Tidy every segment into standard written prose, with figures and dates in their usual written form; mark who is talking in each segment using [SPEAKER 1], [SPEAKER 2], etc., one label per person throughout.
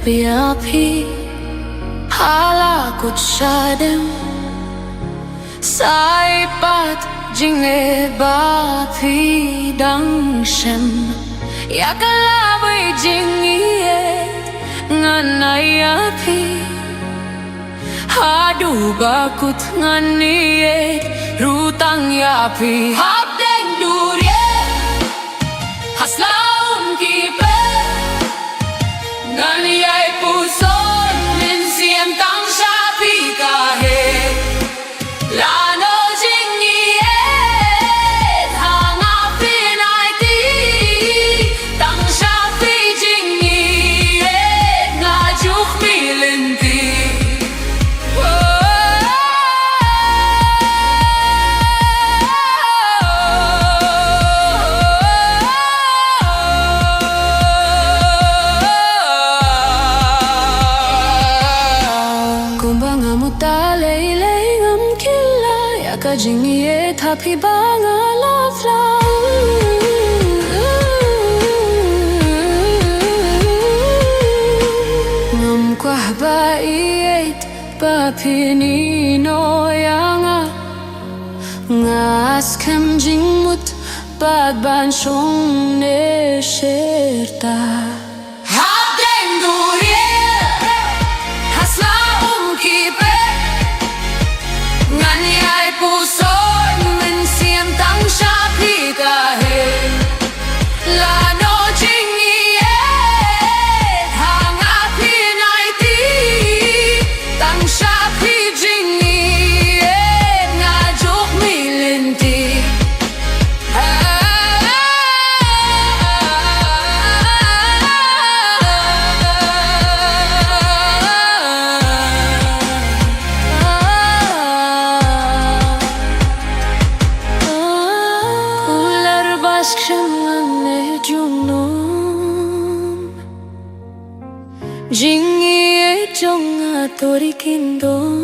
[SPEAKER 1] Biapi halakut syadem Saipat jinge bapi dang shem Yakalawi jingiye nganay api Hadu bakut nganiye rutang yapi Habdeng durye haslaum kipe Nganiyay puson min siem tang shapi kahe Lano jingiye hanga pinay ti Tang shapi jingiye ngajuk milinti Kumbanga mutalay ngam kila Yaka jingiye tapi banga lafla Ngam kwah ba iyait Bapini no yanga Ngas kem jingmut Bad ban shong ne sherta Habdeng durye haslaum kipe Nganiyay puson min siem tang shapi kahe Lano jingiye hanga pinay ti Tang shapi jingiye ngajuk milinti Jingiye jonga torikindom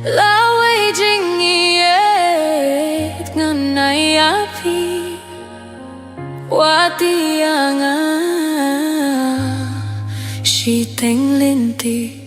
[SPEAKER 1] Lawe jingiye nganay api Wati anga shiteng linti